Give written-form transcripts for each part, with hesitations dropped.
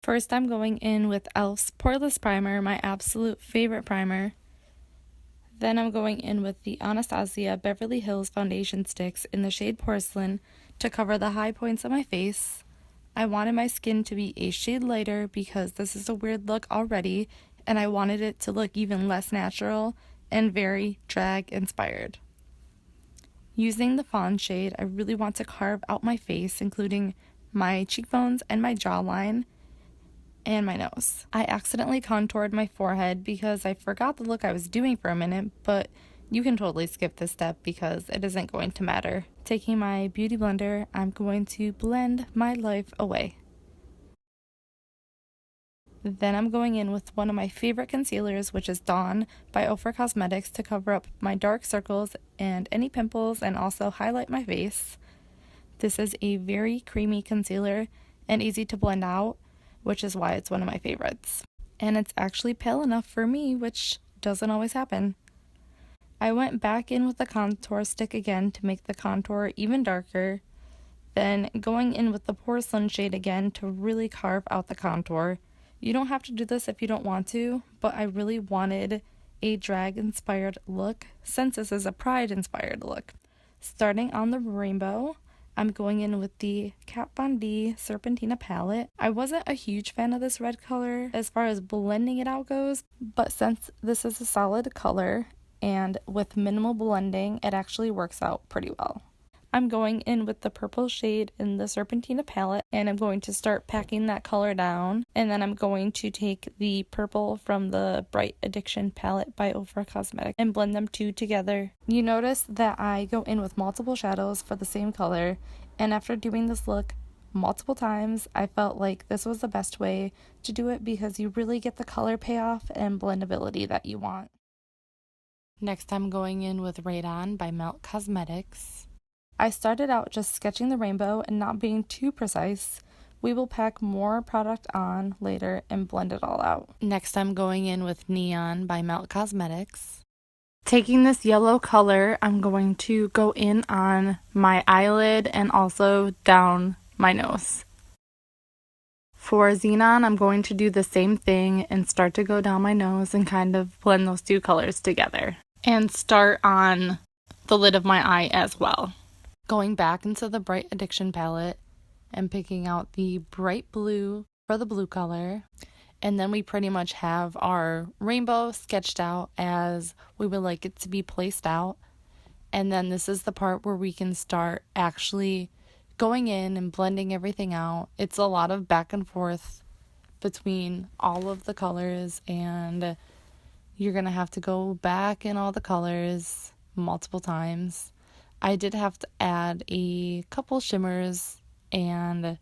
First, I'm going in with e.l.f.'s Poreless Primer, my absolute favorite primer. Then I'm going in with the Anastasia Beverly Hills Foundation Sticks in the shade Porcelain to cover the high points of my face. I wanted my skin to be a shade lighter because this is a weird look already, and I wanted it to look even less natural and very drag inspired. Using the FAWN shade, I really want to carve out my face, including my cheekbones and my jawline and my nose. I accidentally contoured my forehead because I forgot the look I was doing for a minute, but you can totally skip this step because it isn't going to matter. Taking my beauty blender, I'm going to blend my life away. Then I'm going in with one of my favorite concealers, which is Dawn by OFRA Cosmetics, to cover up my dark circles and any pimples and also highlight my face. This is a very creamy concealer and easy to blend out, which is why it's one of my favorites. And it's actually pale enough for me, which doesn't always happen. I went back in with the contour stick again to make the contour even darker, then going in with the Porcelain shade again to really carve out the contour. You don't have to do this if you don't want to, but I really wanted a drag-inspired look since this is a Pride-inspired look. Starting on the rainbow, I'm going in with the Kat Von D Serptentina Palette. I wasn't a huge fan of this red color as far as blending it out goes, but since this is a solid color and with minimal blending, it actually works out pretty well. I'm going in with the purple shade in the Serpentina palette, and I'm going to start packing that color down, and then I'm going to take the purple from the Bright Addiction palette by OFRA Cosmetics and blend them two together. You notice that I go in with multiple shadows for the same color, and after doing this look multiple times, I felt like this was the best way to do it because you really get the color payoff and blendability that you want. Next, I'm going in with RADON by Melt Cosmetics. I started out just sketching the rainbow and not being too precise. We will pack more product on later and blend it all out. Next, I'm going in with Neon by Melt Cosmetics. Taking this yellow color, I'm going to go in on my eyelid and also down my nose. For Xenon, I'm going to do the same thing and start to go down my nose and kind of blend those two colors together. And start on the lid of my eye as well. Going back into the Bright Addiction palette and picking out the bright blue for the blue color. And then we pretty much have our rainbow sketched out as we would like it to be placed out. And then this is the part where we can start actually going in and blending everything out. It's a lot of back and forth between all of the colors, and you're going to have to go back in all the colors multiple times. I did have to add a couple shimmers and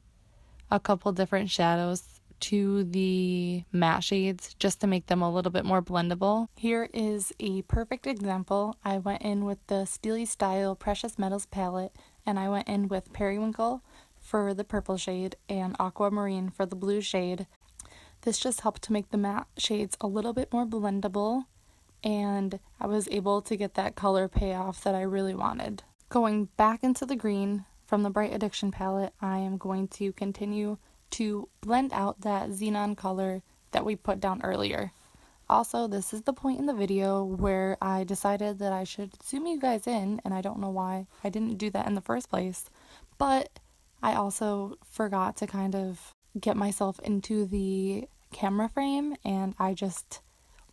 a couple different shadows to the matte shades just to make them a little bit more blendable. Here is a perfect example. I went in with the STYLI Style Precious Metals palette, and I went in with Periwinkle for the purple shade and Aquamarine for the blue shade. This just helped to make the matte shades a little bit more blendable, and I was able to get that color payoff that I really wanted. Going back into the green from the Bright Addiction palette, I am going to continue to blend out that Xenon color that we put down earlier. Also, this is the point in the video where I decided that I should zoom you guys in, and I don't know why I didn't do that in the first place, but I also forgot to kind of get myself into the camera frame, and I just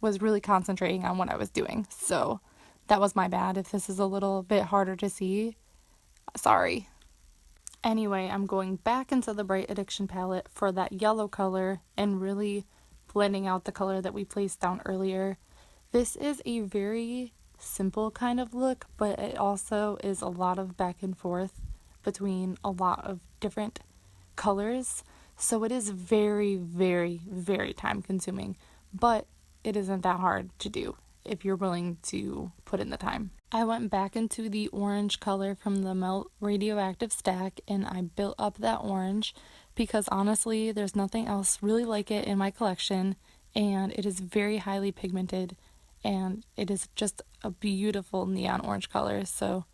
was really concentrating on what I was doing. So that was my bad. If this is a little bit harder to see, sorry. Anyway, I'm going back into the Bright Addiction palette for that yellow color and really blending out the color that we placed down earlier. This is a very simple kind of look, but it also is a lot of back and forth between a lot of different colors. So it is very, very, very time consuming, but it isn't that hard to do if you're willing to put in the time. I went back into the orange color from the Melt Radioactive stack, and I built up that orange because honestly there's nothing else really like it in my collection, and it is very highly pigmented and it is just a beautiful neon orange color, so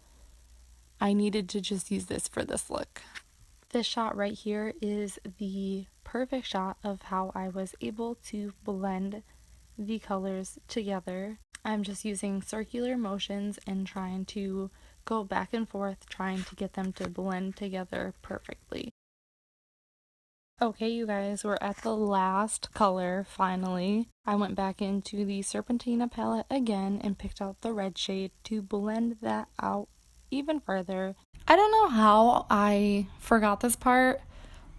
I needed to just use this for this look. This shot right here is the perfect shot of how I was able to blend the colors together. I'm just using circular motions and trying to go back and forth, trying to get them to blend together perfectly. Okay, you guys, we're at the last color, finally. I went back into the Serpentina palette again and picked out the red shade to blend that out even further. I don't know how I forgot this part,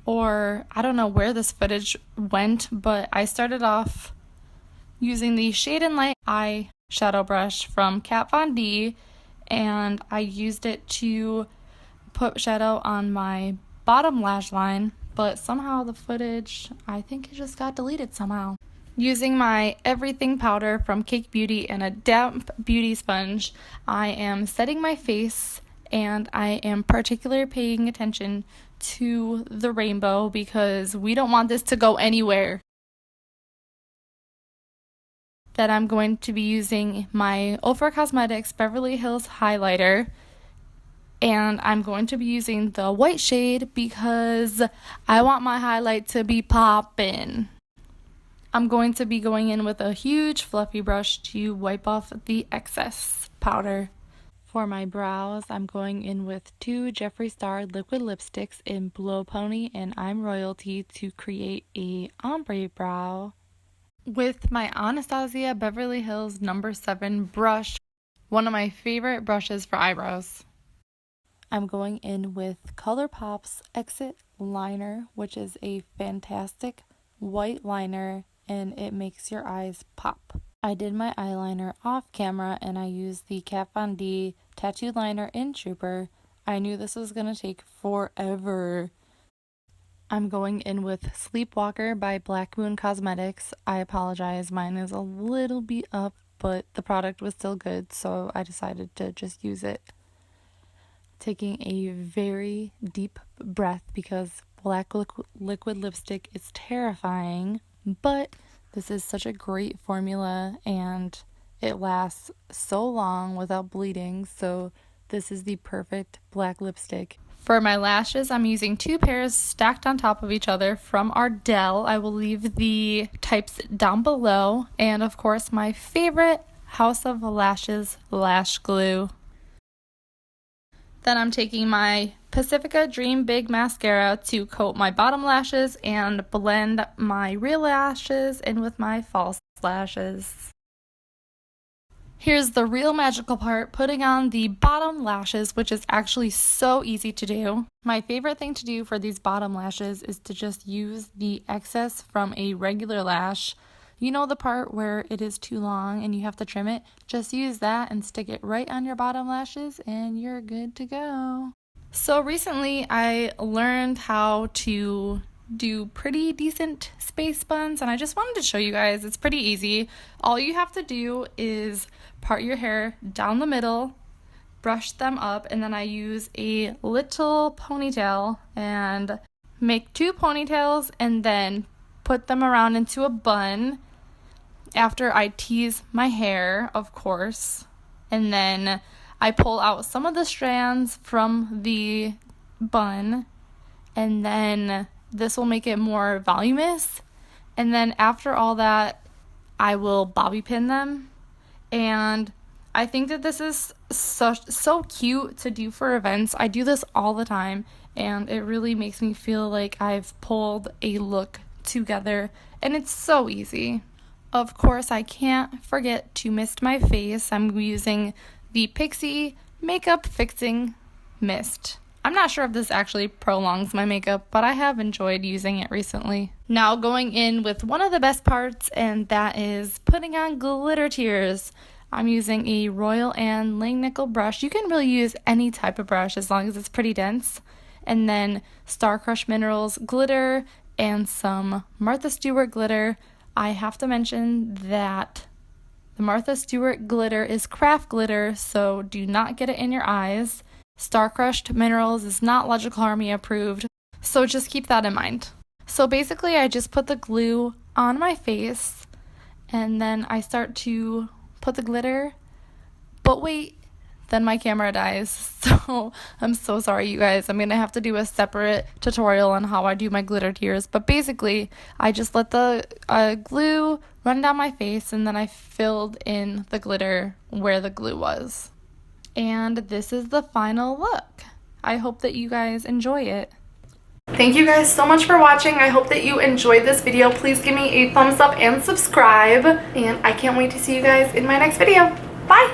or I don't know where this footage went, but I started off using the Shade and Light eyeshadow brush from Kat Von D, and I used it to put shadow on my bottom lash line, but somehow the footage, I think it just got deleted somehow. Using my Everything powder from Cake Beauty and a damp beauty sponge, I am setting my face, and I am particularly paying attention to the rainbow because we don't want this to go anywhere. Then I'm going to be using my OFRA Cosmetics Beverly Hills highlighter, and I'm going to be using the white shade because I want my highlight to be poppin'. I'm going to be going in with a huge fluffy brush to wipe off the excess powder. For my brows, I'm going in with two Jeffree Star liquid lipsticks in Blow Pony and I'm Royalty to create a ombre brow. With my Anastasia Beverly Hills No. 7 brush, one of my favorite brushes for eyebrows. I'm going in with ColourPop's Exit Liner, which is a fantastic white liner and it makes your eyes pop. I did my eyeliner off camera and I used the Kat Von D Tattoo Liner in Trooper. I knew this was going to take forever. I'm going in with Sleepwalker by Black Moon Cosmetics. I apologize, mine is a little beat up, but the product was still good, so I decided to just use it. Taking a very deep breath because black liquid lipstick is terrifying, but this is such a great formula and it lasts so long without bleeding, so this is the perfect black lipstick. For my lashes, I'm using two pairs stacked on top of each other from Ardell. I will leave the types down below. And of course, my favorite House of Lashes lash glue. Then I'm taking my Pacifica Dream Big Mascara to coat my bottom lashes and blend my real lashes in with my false lashes. Here's the real magical part, putting on the bottom lashes, which is actually so easy to do. My favorite thing to do for these bottom lashes is to just use the excess from a regular lash. You know the part where it is too long and you have to trim it? Just use that and stick it right on your bottom lashes and you're good to go. So recently I learned how to do pretty decent space buns and I just wanted to show you guys. It's pretty easy. All you have to do is part your hair down the middle, brush them up, and then I use a little ponytail and make two ponytails and then put them around into a bun after I tease my hair, of course, and then I pull out some of the strands from the bun, and then this will make it more voluminous, and then after all that I will bobby pin them. And I think that this is so cute to do for events. I do this all the time and it really makes me feel like I've pulled a look together and it's so easy. Of course, I can't forget to mist my face. I'm using the PIXI Makeup Fixing Mist. I'm not sure if this actually prolongs my makeup, but I have enjoyed using it recently. Now going in with one of the best parts, and that is putting on glitter tears. I'm using a Royal and LANGNICKEL brush. You can really use any type of brush as long as it's pretty dense. And then Star Crush Minerals glitter and some Martha Stewart glitter. I have to mention that the Martha Stewart glitter is craft glitter, so do not get it in your eyes. Star Crushed Minerals is not Logical Harmony approved, so just keep that in mind. So basically I just put the glue on my face and then I start to put the glitter. But wait, then my camera dies. So I'm so sorry, you guys. I'm gonna have to do a separate tutorial on how I do my glitter tears. But basically, I just let the glue run down my face, and then I filled in the glitter where the glue was. And this is the final look. I hope that you guys enjoy it. Thank you guys so much for watching. I hope that you enjoyed this video. Please give me a thumbs up and subscribe. And I can't wait to see you guys in my next video. Bye!